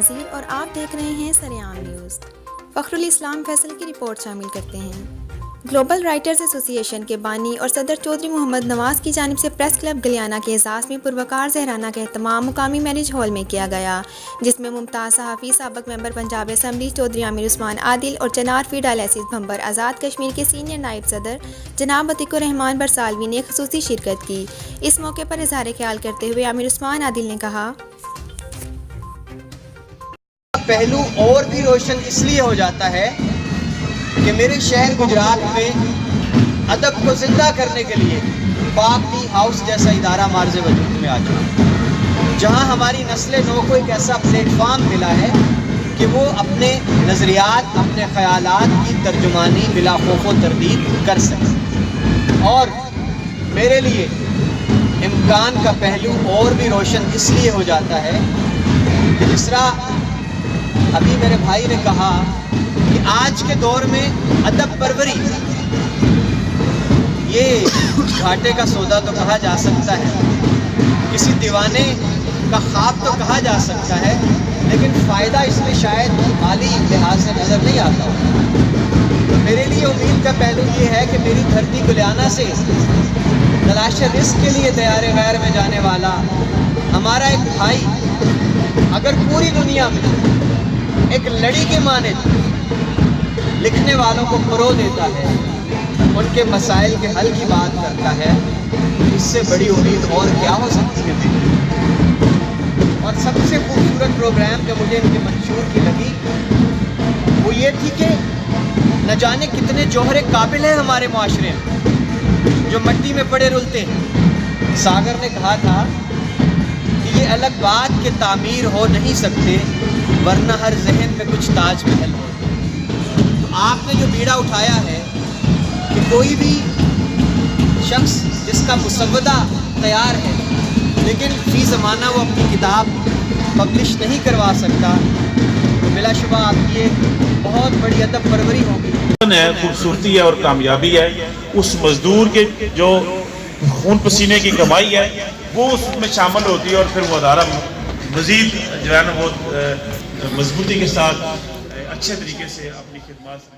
نذیر اور آپ دیکھ رہے ہیں سریعام نیوز۔ فخر الاسلام فیصل کی رپورٹ شامل کرتے ہیں۔ گلوبل رائٹرز ایسوسی ایشن کے بانی اور صدر چودھری محمد نواز کی جانب سے پریس کلب گلیانہ کے اعزاز میں پروقار زہرانہ کا اہتمام مقامی میرج ہال میں کیا گیا، جس میں ممتاز صحافی، سابق ممبر پنجاب اسمبلی چودھری عامر عثمان عادل اور چنار فی ڈائلسس بھمبر آزاد کشمیر کے سینئر نائب صدر جناب عتیق الرحمان برسالوی نے خصوصی شرکت کی۔ اس موقع پر اظہار خیال کرتے ہوئے عامر عثمان عادل نے کہا، پہلو اور بھی روشن اس لیے ہو جاتا ہے کہ میرے شہر گجرات میں ادب کو زندہ کرنے کے لیے پاک ٹی ہاؤس جیسا ادارہ معرض وجود میں آ چکا، جہاں ہماری نسل نو کو ایک ایسا پلیٹ فارم ملا ہے کہ وہ اپنے نظریات، اپنے خیالات کی ترجمانی بلا خوف و تردید کر سکے۔ اور میرے لیے امکان کا پہلو اور بھی روشن اس لیے ہو جاتا ہے کہ جس طرح ابھی میرے بھائی نے کہا کہ آج کے دور میں ادب پروری یہ گھاٹے کا سودا تو کہا جا سکتا ہے، کسی دیوانے کا خواب تو کہا جا سکتا ہے، لیکن فائدہ اس میں شاید مالی لحاظ سے نظر نہیں آتا ہو۔ تو میرے لیے امید کا پہلو یہ ہے کہ میری دھرتی گلیانہ سے تلاش رزق کے لیے دیار غیر میں جانے والا ہمارا ایک بھائی اگر پوری دنیا میں ایک لڑی کے مانند لکھنے والوں کو فروغ دیتا ہے، ان کے مسائل کے حل کی بات کرتا ہے، اس سے بڑی امید اور کیا ہو سکتی ہے۔ اور سب سے خوبصورت پروگرام جو مجھے ان کے منشور کی لگی وہ یہ تھی کہ نہ جانے کتنے جوہر قابل ہیں ہمارے معاشرے میں جو مٹی میں پڑے رلتے ہیں۔ ساگر نے کہا تھا کہ یہ الگ بات کہ تعمیر ہو نہیں سکتے ورنہ ہر ذہن میں کچھ تاج محل ہو۔ تو آپ نے جو بیڑا اٹھایا ہے کہ کوئی بھی شخص جس کا مسودہ تیار ہے لیکن فی زمانہ وہ اپنی کتاب پبلش نہیں کروا سکتا، تو بلا شبہ آپ کی ایک بہت بڑی ادب پروری ہوگی۔ خوبصورتی ہے اور کامیابی ہے اس مزدور کے جو خون پسینے کی کمائی ہے وہ اس میں شامل ہوتی ہے، اور پھر وہ ادارہ مزید جو ہے نا وہ مضبوطی کے ساتھ اچھے طریقے سے اپنی خدمات